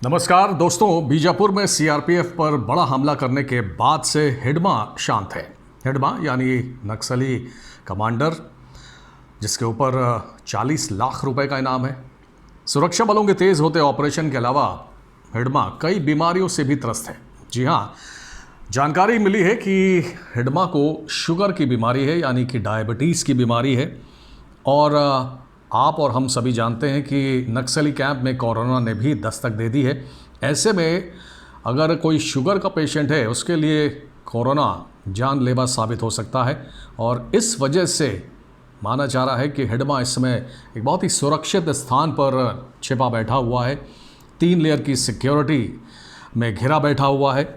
नमस्कार दोस्तों, बीजापुर में सीआरपीएफ पर बड़ा हमला करने के बाद से हिडमा शांत है। हिडमा यानी नक्सली कमांडर जिसके ऊपर 40 लाख रुपए का इनाम है। सुरक्षा बलों के तेज होते ऑपरेशन के अलावा हिडमा कई बीमारियों से भी त्रस्त है। जी हाँ, जानकारी मिली है कि हिडमा को शुगर की बीमारी है, यानी कि डायबिटीज़ की बीमारी है। और आप और हम सभी जानते हैं कि नक्सली कैंप में कोरोना ने भी दस्तक दे दी है। ऐसे में अगर कोई शुगर का पेशेंट है, उसके लिए कोरोना जानलेवा साबित हो सकता है। और इस वजह से माना जा रहा है कि हिडमा इस समय एक बहुत ही सुरक्षित स्थान पर छिपा बैठा हुआ है। 3 लेयर की सिक्योरिटी में घिरा बैठा हुआ है।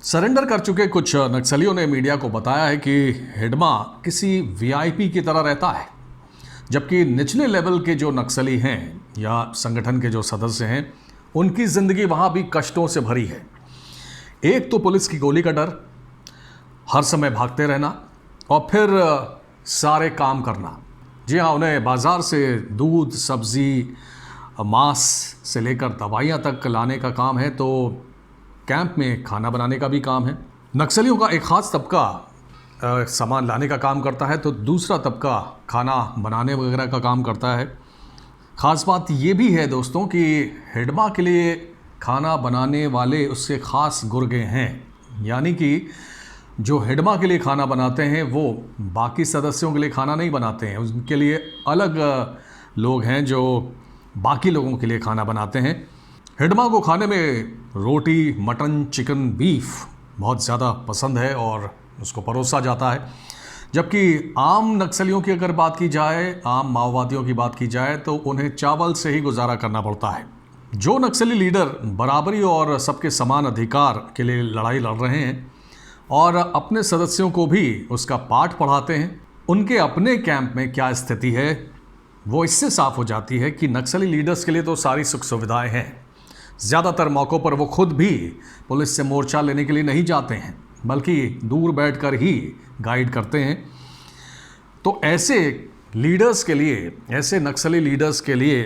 सरेंडर कर चुके कुछ नक्सलियों ने मीडिया को बताया है कि हिडमा किसी वीआईपी की तरह रहता है, जबकि निचले लेवल के जो नक्सली हैं या संगठन के जो सदस्य हैं, उनकी ज़िंदगी वहाँ भी कष्टों से भरी है। एक तो पुलिस की गोली का डर, हर समय भागते रहना, और फिर सारे काम करना। जी हाँ, उन्हें बाज़ार से दूध, सब्ज़ी, मांस से लेकर दवाइयाँ तक लाने का काम है, तो कैंप में खाना बनाने का भी काम है। नक्सलियों का एक ख़ास तबका सामान लाने का काम करता है, तो दूसरा तबका खाना बनाने वगैरह का काम करता है। ख़ास बात ये भी है दोस्तों कि हिडमा के लिए खाना बनाने वाले उसके ख़ास गुर्गे हैं, यानी कि जो हिडमा के लिए खाना बनाते हैं वो बाकी सदस्यों के लिए खाना नहीं बनाते हैं। उनके लिए अलग लोग हैं जो बाकी लोगों के लिए खाना बनाते हैं। हिडमा को खाने में रोटी, मटन, चिकन, बीफ बहुत ज़्यादा पसंद है और उसको परोसा जाता है। जबकि आम नक्सलियों की अगर बात की जाए, आम माओवादियों की बात की जाए, तो उन्हें चावल से ही गुजारा करना पड़ता है। जो नक्सली लीडर बराबरी और सबके समान अधिकार के लिए लड़ाई लड़ रहे हैं और अपने सदस्यों को भी उसका पाठ पढ़ाते हैं, उनके अपने कैंप में क्या स्थिति है वो इससे साफ हो जाती है कि नक्सली लीडर्स के लिए तो सारी सुख सुविधाएं हैं। ज़्यादातर मौक़ों पर वो खुद भी पुलिस से मोर्चा लेने के लिए नहीं जाते हैं, बल्कि दूर बैठकर ही गाइड करते हैं। तो ऐसे लीडर्स के लिए, ऐसे नक्सली लीडर्स के लिए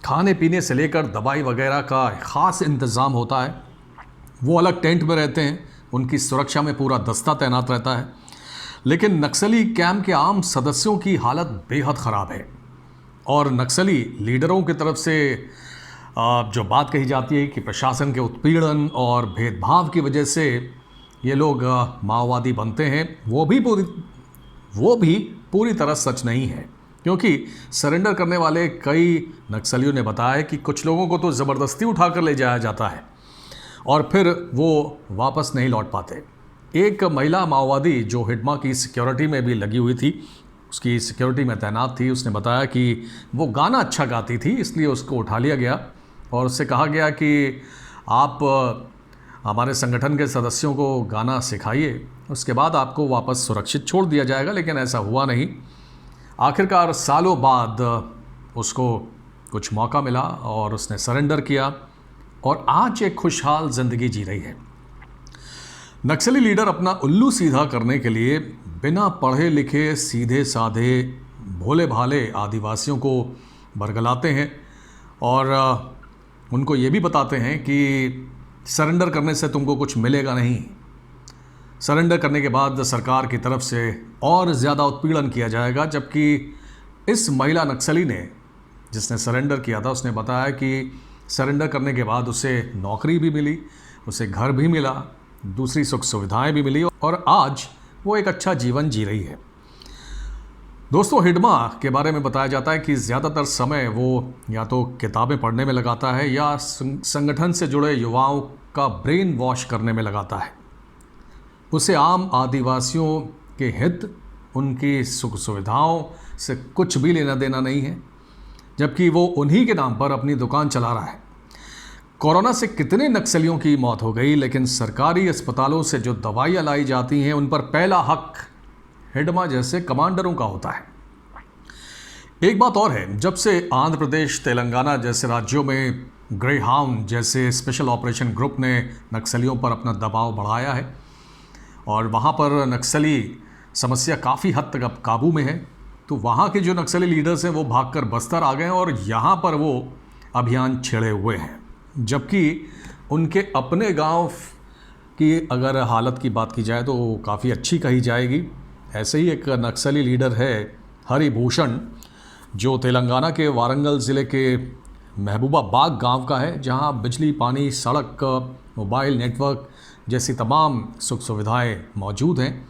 खाने पीने से लेकर दवाई वगैरह का ख़ास इंतज़ाम होता है। वो अलग टेंट में रहते हैं, उनकी सुरक्षा में पूरा दस्ता तैनात रहता है। लेकिन नक्सली कैंप के आम सदस्यों की हालत बेहद ख़राब है। और नक्सली लीडरों की तरफ से जो बात कही जाती है कि प्रशासन के उत्पीड़न और भेदभाव की वजह से ये लोग माओवादी बनते हैं, वो भी पूरी तरह सच नहीं है। क्योंकि सरेंडर करने वाले कई नक्सलियों ने बताया कि कुछ लोगों को तो ज़बरदस्ती उठाकर ले जाया जाता है और फिर वो वापस नहीं लौट पाते। एक महिला माओवादी जो हिडमा की सिक्योरिटी में भी लगी हुई थी, उसकी सिक्योरिटी में तैनात थी, उसने बताया कि वो गाना अच्छा गाती थी, इसलिए उसको उठा लिया गया और उससे कहा गया कि आप हमारे संगठन के सदस्यों को गाना सिखाइए, उसके बाद आपको वापस सुरक्षित छोड़ दिया जाएगा। लेकिन ऐसा हुआ नहीं। आखिरकार सालों बाद उसको कुछ मौका मिला और उसने सरेंडर किया और आज एक खुशहाल ज़िंदगी जी रही है। नक्सली लीडर अपना उल्लू सीधा करने के लिए बिना पढ़े लिखे, सीधे साधे, भोले भाले आदिवासियों को बरगलाते हैं और उनको ये भी बताते हैं कि सरेंडर करने से तुमको कुछ मिलेगा नहीं। सरेंडर करने के बाद सरकार की तरफ से और ज़्यादा उत्पीड़न किया जाएगा। जबकि इस महिला नक्सली ने, जिसने सरेंडर किया था, उसने बताया कि सरेंडर करने के बाद उसे नौकरी भी मिली, उसे घर भी मिला, दूसरी सुख सुविधाएं भी मिली और आज वो एक अच्छा जीवन जी रही है। दोस्तों, हिडमा के बारे में बताया जाता है कि ज़्यादातर समय वो या तो किताबें पढ़ने में लगाता है या संगठन से जुड़े युवाओं का ब्रेन वॉश करने में लगाता है। उसे आम आदिवासियों के हित, उनकी सुख सुविधाओं से कुछ भी लेना देना नहीं है, जबकि वो उन्हीं के नाम पर अपनी दुकान चला रहा है। कोरोना से कितने नक्सलियों की मौत हो गई, लेकिन सरकारी अस्पतालों से जो दवाइयाँ लाई जाती हैं उन पर पहला हक हिडमा जैसे कमांडरों का होता है। एक बात और है, जब से आंध्र प्रदेश, तेलंगाना जैसे राज्यों में ग्रे हाउंड जैसे स्पेशल ऑपरेशन ग्रुप ने नक्सलियों पर अपना दबाव बढ़ाया है और वहाँ पर नक्सली समस्या काफ़ी हद तक अब काबू में है, तो वहाँ के जो नक्सली लीडर्स हैं वो भागकर बस्तर आ गए और यहाँ पर वो अभियान छेड़े हुए हैं। जबकि उनके अपने गांव की अगर हालत की बात की जाए तो काफ़ी अच्छी कही जाएगी। ऐसे ही एक नक्सली लीडर है हरिभूषण, जो तेलंगाना के वारंगल ज़िले के महबूबाबाग गांव का है, जहां बिजली, पानी, सड़क, मोबाइल नेटवर्क जैसी तमाम सुख सुविधाएं मौजूद हैं।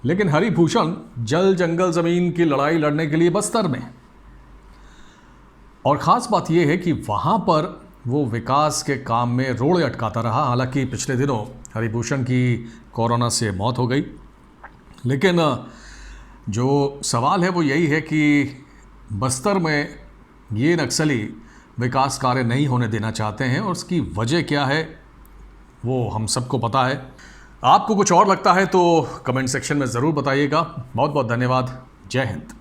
लेकिन हरिभूषण जल जंगल ज़मीन की लड़ाई लड़ने के लिए बस्तर में, और ख़ास बात यह है कि वहाँ पर वो विकास के काम में रोड़े अटकाता रहा। हालांकि पिछले दिनों हरिभूषण की कोरोना से मौत हो गई, लेकिन जो सवाल है वो यही है कि बस्तर में ये नक्सली विकास कार्य नहीं होने देना चाहते हैं, और उसकी वजह क्या है वो हम सबको पता है। आपको कुछ और लगता है तो कमेंट सेक्शन में ज़रूर बताइएगा। बहुत बहुत धन्यवाद। जय हिंद।